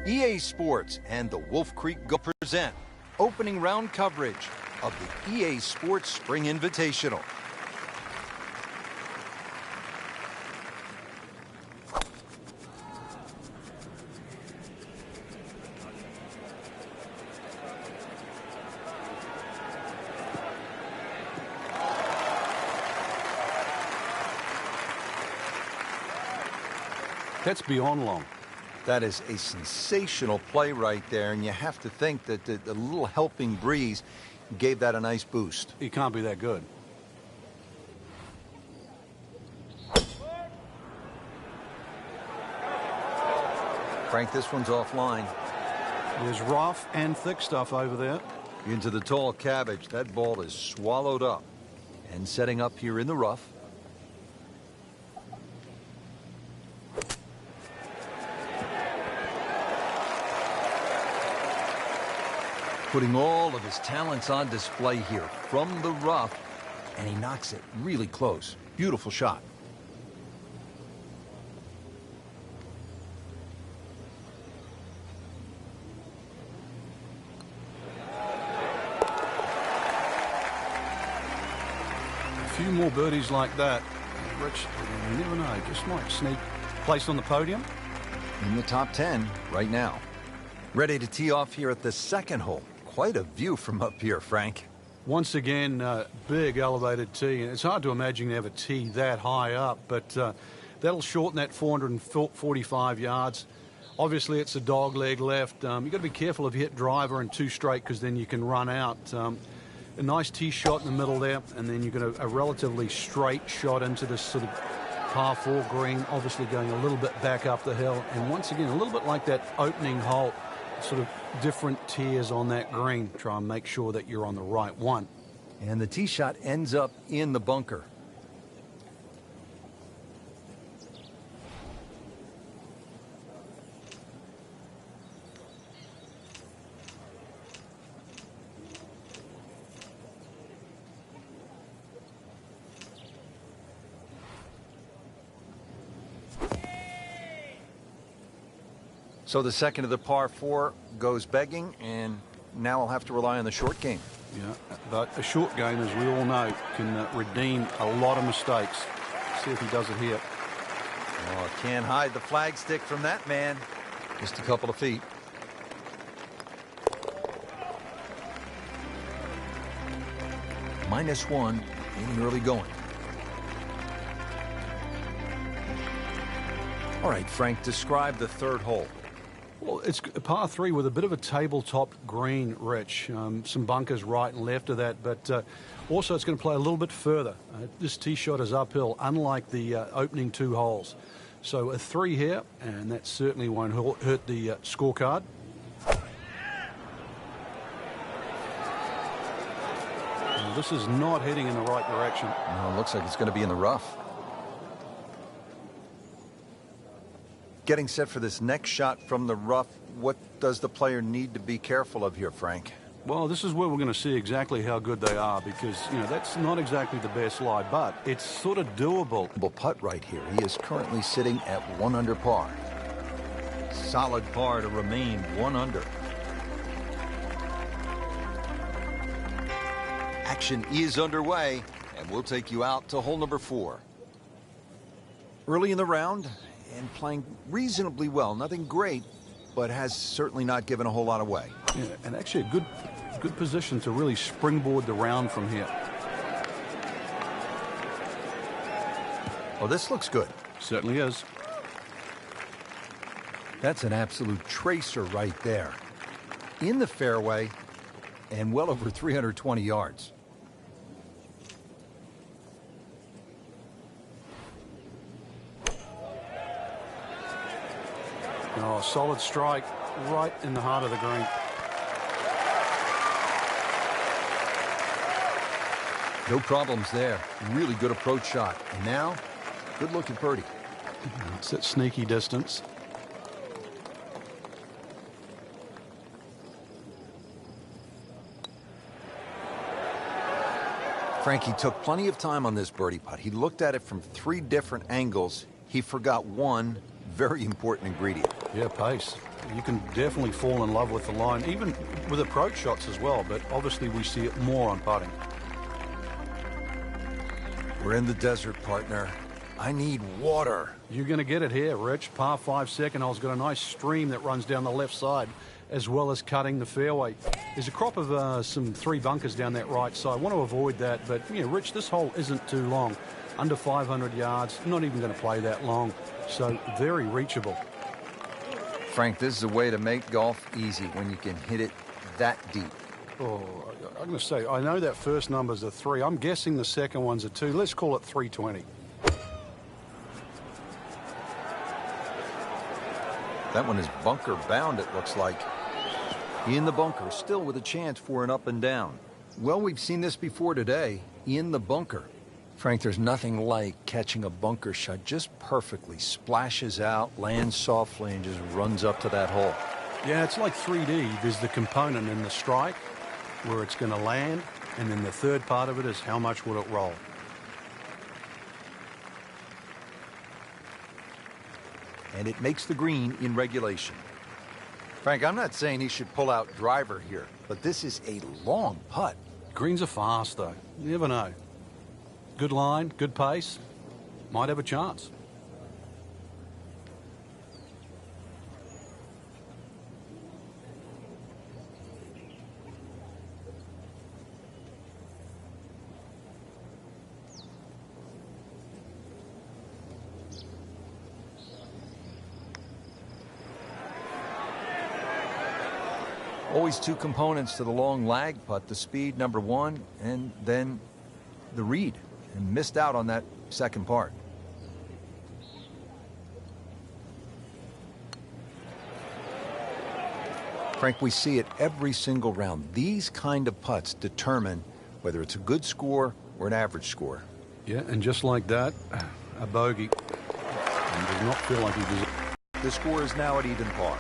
EA Sports and the Wolf Creek Go present opening round coverage of the EA Sports Spring Invitational. That's beyond long. That is a sensational play right there, and you have to think that the little helping breeze gave that a nice boost. He can't be that good. Frank, this one's offline. There's rough and thick stuff over there. Into the tall cabbage. That ball is swallowed up. And setting up here in the rough. Putting all of his talents on display here from the rough, and he knocks it really close. Beautiful shot. A few more birdies like that, Rich, you never know, just might sneak place on the podium. In the top 10 right now. Ready to tee off here at the second hole. Quite a view from up here, Frank. Once again, big elevated tee, and it's hard to imagine you have a tee that high up, but that'll shorten that 445 yards. Obviously, it's a dog leg left. You've got to be careful if you hit driver and two straight, because then you can run out. A nice tee shot in the middle there, and then you've got a relatively straight shot into this sort of par 4 green, obviously going a little bit back up the hill. And once again, a little bit like that opening hole, sort of different tiers on that green. Try and make sure that you're on the right one. And the tee shot ends up in the bunker. So the second of the par 4 goes begging, and now I'll have to rely on the short game. Yeah, but a short game, as we all know, can redeem a lot of mistakes. See if he does it here. Oh, can't hide the flagstick from that man. Just a couple of feet. -1 in early going. All right, Frank, describe the third hole. Well, it's a par 3 with a bit of a tabletop green, Rich. Some bunkers right and left of that, but also it's going to play a little bit further. This tee shot is uphill, unlike the opening 2 holes. So a 3 here, and that certainly won't hurt the scorecard. Well, this is not heading in the right direction. No, it looks like it's going to be in the rough. Getting set for this next shot from the rough, what does the player need to be careful of here, Frank? Well, this is where we're going to see exactly how good they are, because, you know, that's not exactly the best lie, but it's sort of doable. Putt right here. He is currently sitting at 1 under par. Solid par to remain 1 under. Action is underway, and we'll take you out to hole number 4. Early in the round, and playing reasonably well. Nothing great, but has certainly not given a whole lot away. Yeah, and actually a good position to really springboard the round from here. Oh, this looks good. Certainly is. That's an absolute tracer right there. In the fairway, and well over 320 yards. Oh, solid strike right in the heart of the green. No problems there. Really good approach shot. And now, good look at birdie. It's at sneaky distance. Frankie took plenty of time on this birdie putt. He looked at it from 3 different angles. He forgot one very important ingredient. Yeah, pace. You can definitely fall in love with the line, even with approach shots as well, but obviously we see it more on putting. We're in the desert, partner. I need water. You're going to get it here, Rich. Par 5 second hole's got a nice stream that runs down the left side, as well as cutting the fairway. There's a crop of some 3 bunkers down that right side. I want to avoid that, but, you know, Rich, this hole isn't too long. Under 500 yards, not even going to play that long, so very reachable. Frank, this is a way to make golf easy when you can hit it that deep. Oh, I'm going to say, I know that first number's a 3. I'm guessing the second one's a 2. Let's call it 320. That one is bunker bound, it looks like. In the bunker, still with a chance for an up and down. Well, we've seen this before today. In the bunker. Frank, there's nothing like catching a bunker shot just perfectly. Splashes out, lands softly, and just runs up to that hole. Yeah, it's like 3D. There's the component in the strike where it's going to land, and then the third part of it is how much will it roll. And it makes the green in regulation. Frank, I'm not saying he should pull out driver here, but this is a long putt. Greens are fast, though. You never know. Good line, good pace. Might have a chance. Always 2 components to the long lag putt, the speed, number 1, and then the read. And missed out on that second part. Frank, we see it every single round. These kind of putts determine whether it's a good score or an average score. Yeah, and just like that, a bogey. And does not feel like he deserves. The score is now at even par.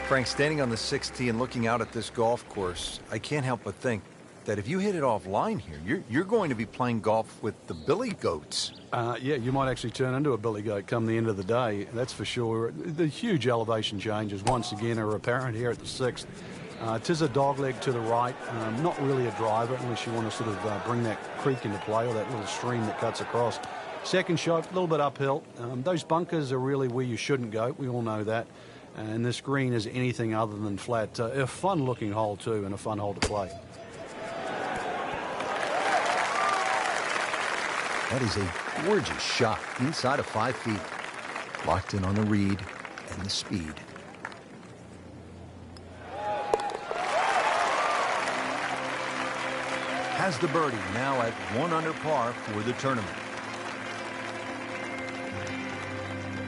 Frank, standing on the 6th tee and looking out at this golf course, I can't help but think that if you hit it offline here, you're going to be playing golf with the billy goats. Yeah, you might actually turn into a billy goat come the end of the day, that's for sure. The huge elevation changes once again are apparent here at the 6th. Tis a dogleg to the right, not really a driver unless you want to sort of bring that creek into play or that little stream that cuts across. Second shot, a little bit uphill. Those bunkers are really where you shouldn't go. We all know that. And this green is anything other than flat. A fun-looking hole, too, and a fun hole to play. That is a gorgeous shot inside of 5 feet. Locked in on the read and the speed. Has the birdie now at 1 under par for the tournament.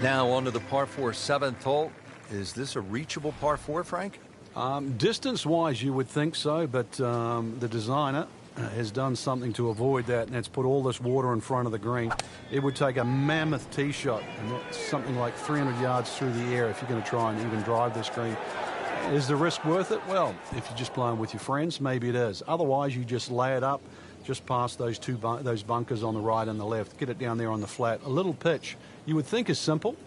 Now on to the par 4 7th hole. Is this a reachable par 4, Frank? Distance-wise, you would think so, but the designer has done something to avoid that, and that's put all this water in front of the green. It would take a mammoth tee shot, and that's something like 300 yards through the air if you're going to try and even drive this green. Is the risk worth it? Well, if you're just playing with your friends, maybe it is. Otherwise, you just lay it up just past those those bunkers on the right and the left. Get it down there on the flat. A little pitch you would think is simple,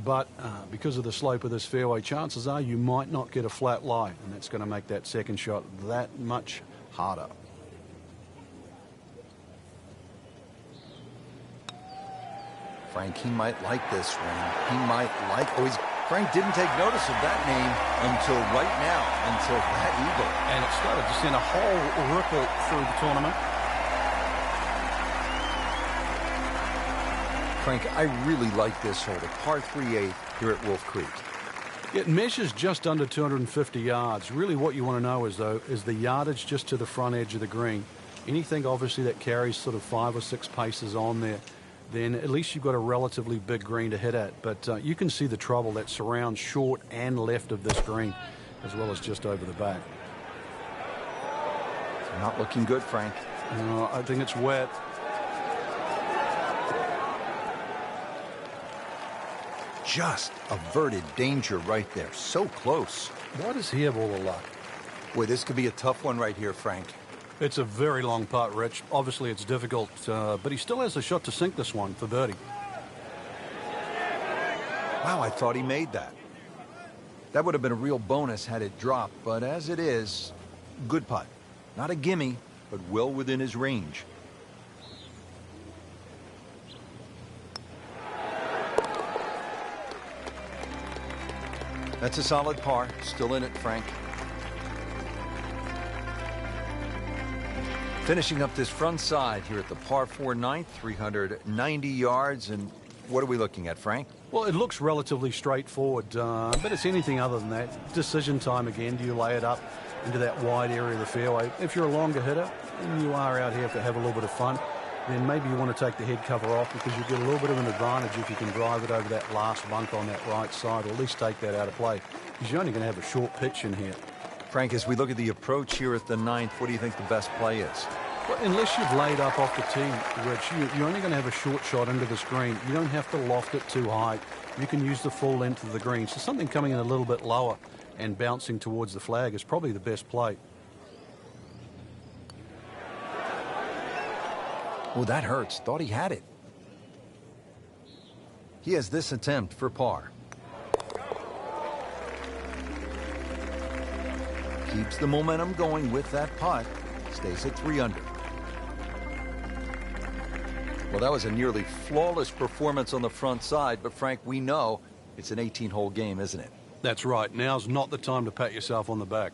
but because of the slope of this fairway, chances are you might not get a flat lie, and that's going to make that second shot that much harder. Frank, he might like this one. He might like... Frank didn't take notice of that name until right now, until that eagle. And it started to send a whole ripple through the tournament. Frank, I really like this hole, the par 3/8 here at Wolf Creek. It measures just under 250 yards. Really what you want to know is the yardage just to the front edge of the green. Anything obviously that carries sort of 5 or 6 paces on there, then at least you've got a relatively big green to hit at. But you can see the trouble that surrounds short and left of this green, as well as just over the back. Not looking good, Frank. I think it's wet. Just averted danger right there. So close. Why does he have all the luck? Boy, this could be a tough one right here, Frank. It's a very long putt, Rich. Obviously, it's difficult, but he still has a shot to sink this one for birdie. Wow, I thought he made that. That would have been a real bonus had it dropped, but as it is, good putt. Not a gimme, but well within his range. That's a solid par. Still in it, Frank. Finishing up this front side here at the par 4 ninth, 390 yards. And what are we looking at, Frank? Well, it looks relatively straightforward, but it's anything other than that. Decision time again. Do you lay it up into that wide area of the fairway? If you're a longer hitter and you are out here to have a little bit of fun, then maybe you want to take the head cover off because you get a little bit of an advantage if you can drive it over that last bunk on that right side, or at least take that out of play, because you're only going to have a short pitch in here. Frank, as we look at the approach here at the ninth, what do you think the best play is? Well, unless you've laid up off the tee, Rich, you're only going to have a short shot into the green. You don't have to loft it too high. You can use the full length of the green. So something coming in a little bit lower and bouncing towards the flag is probably the best play. Oh, that hurts. Thought he had it. He has this attempt for par. Keeps the momentum going with that putt. Stays at 3 under. Well, that was a nearly flawless performance on the front side, but Frank, we know it's an 18-hole game, isn't it? That's right. Now's not the time to pat yourself on the back.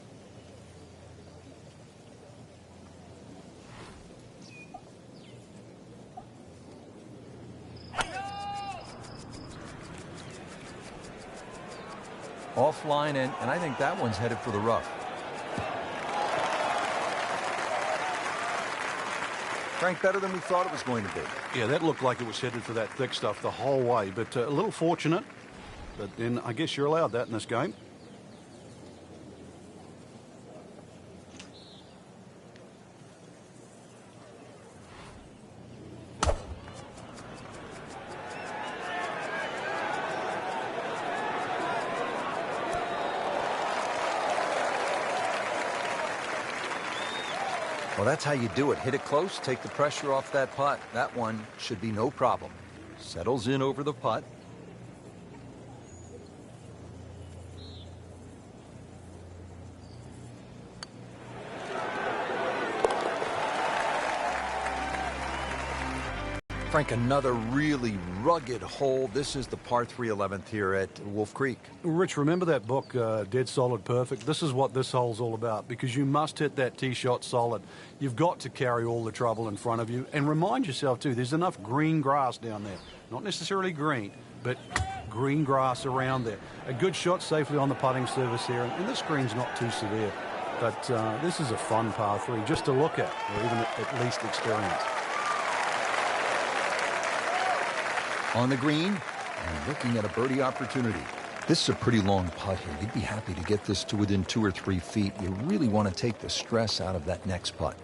Offline, and I think that one's headed for the rough. Frank, better than we thought it was going to be. Yeah, that looked like it was headed for that thick stuff the whole way, but a little fortunate. But then I guess you're allowed that in this game. Well, that's how you do it. Hit it close, take the pressure off that putt. That one should be no problem. Settles in over the putt. Frank, another really rugged hole. This is the par 3 11th here at Wolf Creek. Rich, remember that book, Dead Solid Perfect? This is what this hole's all about, because you must hit that tee shot solid. You've got to carry all the trouble in front of you. And remind yourself, too, there's enough green grass down there. Not necessarily green, but green grass around there. A good shot safely on the putting surface here. And this green's not too severe. But this is a fun par 3 just to look at, or even at least experience. On the green, and looking at a birdie opportunity. This is a pretty long putt here. You'd be happy to get this to within 2 or 3 feet. You really want to take the stress out of that next putt.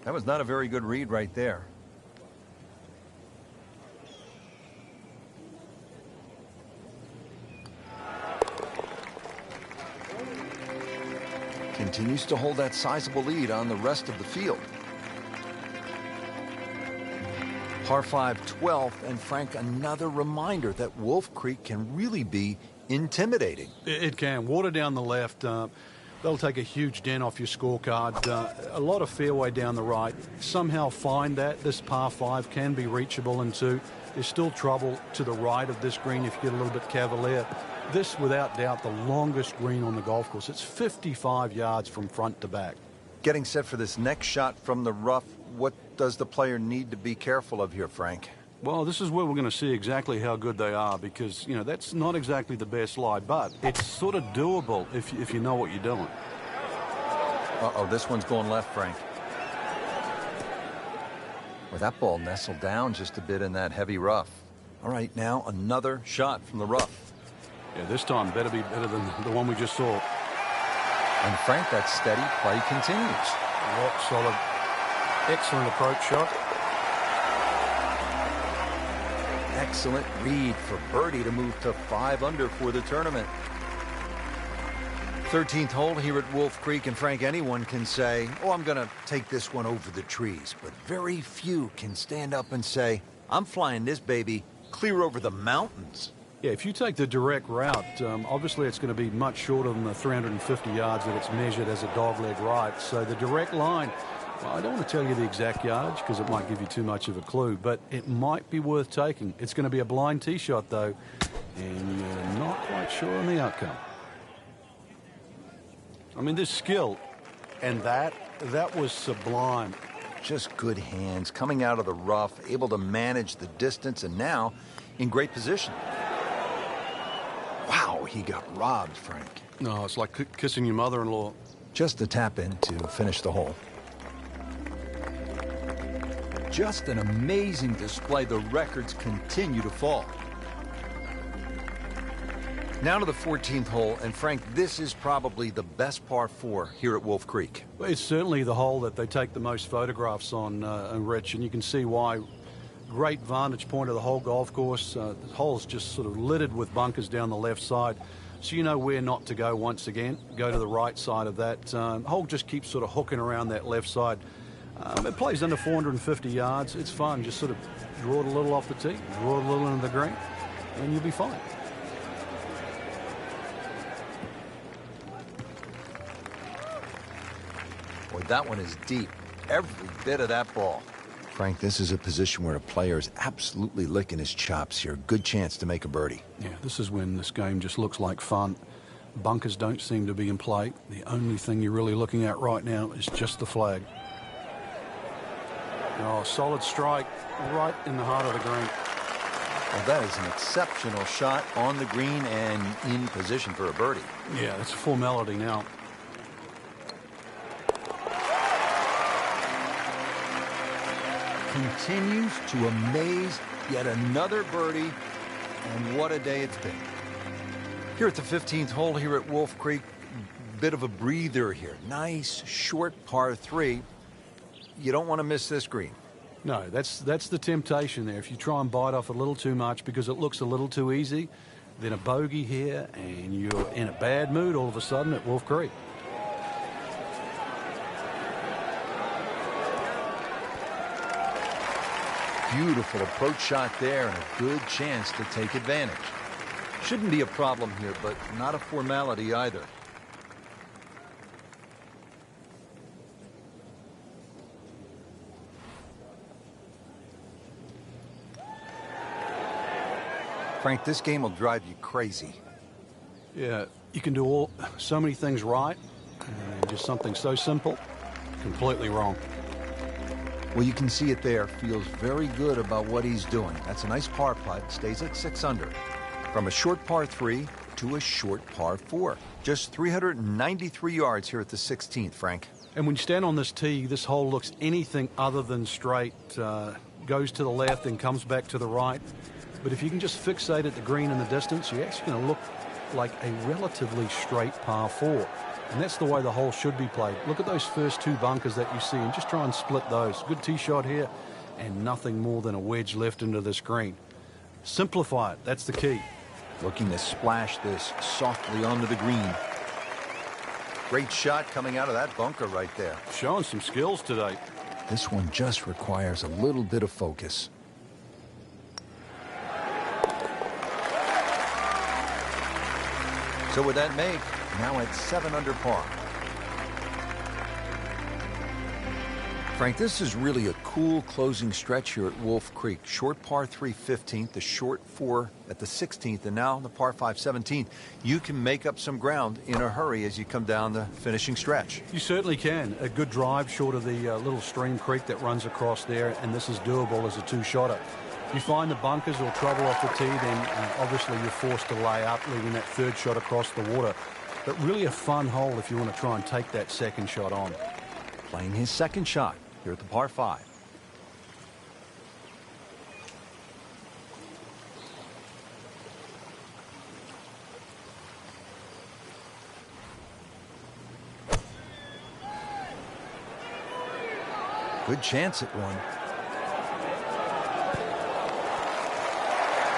That was not a very good read right there. Continues to hold that sizable lead on the rest of the field. Par 5 12th, and Frank, another reminder that Wolf Creek can really be intimidating. It can. Water down the left. They'll take a huge dent off your scorecard. A lot of fairway down the right. Somehow find that. This par 5 can be reachable in 2. There's still trouble to the right of this green if you get a little bit cavalier. This, without doubt, the longest green on the golf course. It's 55 yards from front to back. Getting set for this next shot from the rough, what does the player need to be careful of here, Frank? Well, this is where we're going to see exactly how good they are, because, you know, that's not exactly the best lie, but it's sort of doable if you know what you're doing. Uh-oh, this one's going left, Frank. Well, that ball nestled down just a bit in that heavy rough. All right, now another shot from the rough. Yeah, this time better be better than the one we just saw. And Frank, that steady play continues. Rock solid. Excellent approach shot. Excellent read for birdie to move to 5 under for the tournament. 13th hole here at Wolf Creek, and Frank, anyone can say, oh, I'm going to take this one over the trees. But very few can stand up and say, I'm flying this baby clear over the mountains. Yeah, if you take the direct route, obviously it's going to be much shorter than the 350 yards that it's measured as a dogleg right. So the direct line, well, I don't want to tell you the exact yardage because it might give you too much of a clue, but it might be worth taking. It's going to be a blind tee shot, though, and you're not quite sure on the outcome. I mean, this skill, and that was sublime. Just good hands, coming out of the rough, able to manage the distance, and now in great position. Wow, he got robbed, Frank. No, it's like kissing your mother-in-law. Just a tap in to finish the hole. Just an amazing display. The records continue to fall. Now to the 14th hole, and Frank, this is probably the best par 4 here at Wolf Creek. It's certainly the hole that they take the most photographs on, Rich, and you can see why. Great vantage point of the whole golf course. The hole's just sort of littered with bunkers down the left side, so you know where not to go once again. Go to the right side of that. Hole just keeps sort of hooking around that left side. It plays under 450 yards. It's fun. Just sort of draw it a little off the tee, draw it a little into the green, and you'll be fine. Boy, that one is deep. Every bit of that ball. Frank, this is a position where a player is absolutely licking his chops here. Good chance to make a birdie. Yeah, this is when this game just looks like fun. Bunkers don't seem to be in play. The only thing you're really looking at right now is just the flag. Oh, solid strike right in the heart of the green. Well, that is an exceptional shot on the green and in position for a birdie. Yeah, it's a formality now. Continues to amaze. Yet another birdie, and what a day it's been. Here at the 15th hole here at Wolf Creek, bit of a breather here. Nice, short par 3. You don't want to miss this green. No, that's the temptation there. If you try and bite off a little too much because it looks a little too easy, then a bogey here, and you're in a bad mood all of a sudden at Wolf Creek. Beautiful approach shot there and a good chance to take advantage. Shouldn't be a problem here, but not a formality either. Frank, this game will drive you crazy. Yeah, you can do so many things right, and just something so simple, completely wrong. Well, you can see it there. Feels very good about what he's doing. That's a nice par putt. Stays at 6 under. From a short par 3 to a short par 4. Just 393 yards here at the 16th, Frank. And when you stand on this tee, this hole looks anything other than straight. Goes to the left and comes back to the right. But if you can just fixate at the green in the distance, you're actually going to look like a relatively straight par 4. And that's the way the hole should be played. Look at those first 2 bunkers that you see and just try and split those. Good tee shot here and nothing more than a wedge left into this green. Simplify it. That's the key. Looking to splash this softly onto the green. Great shot coming out of that bunker right there. Showing some skills today. This one just requires a little bit of focus. So with that make, now at 7 under par. Frank, this is really a cool closing stretch here at Wolf Creek. Short par 3 15th, the short 4 at the 16th, and now the par 5 17th. You can make up some ground in a hurry as you come down the finishing stretch. You certainly can. A good drive short of the little stream creek that runs across there, and this is doable as a 2-shotter. If you find the bunkers or trouble off the tee, then obviously you're forced to lay up, leaving that 3rd shot across the water. But really a fun hole if you want to try and take that 2nd shot on. Playing his 2nd shot here at the par 5. Good chance at one.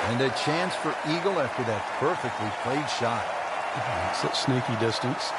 And a chance for eagle after that perfectly played shot. It's that sneaky distance.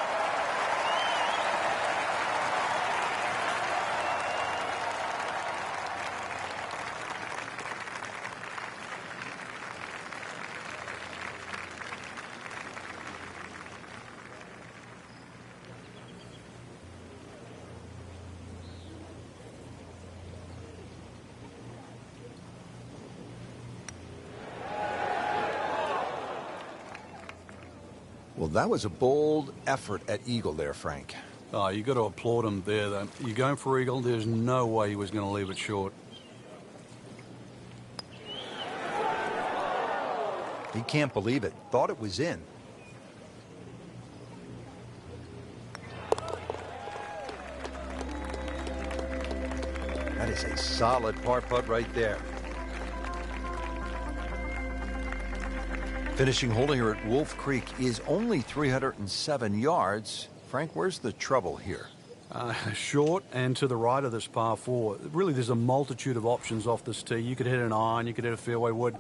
Well, that was a bold effort at eagle there, Frank. Oh, you got to applaud him there, though. You're going for eagle. There's no way he was going to leave it short. He can't believe it. Thought it was in. That is a solid par putt right there. Finishing hole here at Wolf Creek is only 307 yards. Frank, where's the trouble here? Short and to the right of this par 4. Really, there's a multitude of options off this tee. You could hit an iron, you could hit a fairway wood.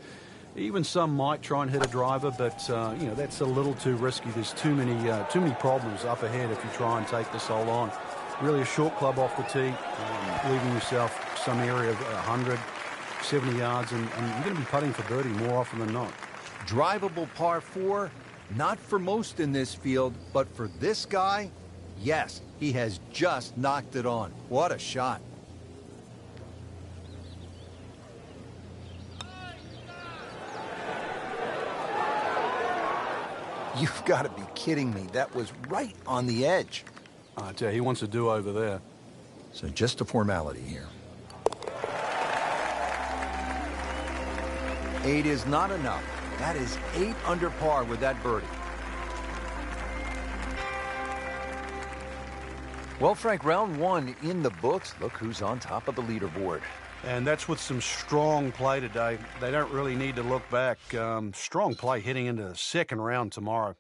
Even some might try and hit a driver, but you know, that's a little too risky. There's too many problems up ahead if you try and take this hole on. Really a short club off the tee, leaving yourself some area of 100, 70 yards, and you're going to be putting for birdie more often than not. Drivable par 4, not for most in this field, but for this guy, yes, he has just knocked it on. What a shot. You've got to be kidding me. That was right on the edge. I tell you, he wants a do-over there. So just a formality here. 8 is not enough. That is 8 under par with that birdie. Well, Frank, round 1 in the books. Look who's on top of the leaderboard. And that's with some strong play today. They don't really need to look back. Strong play heading into the second round tomorrow.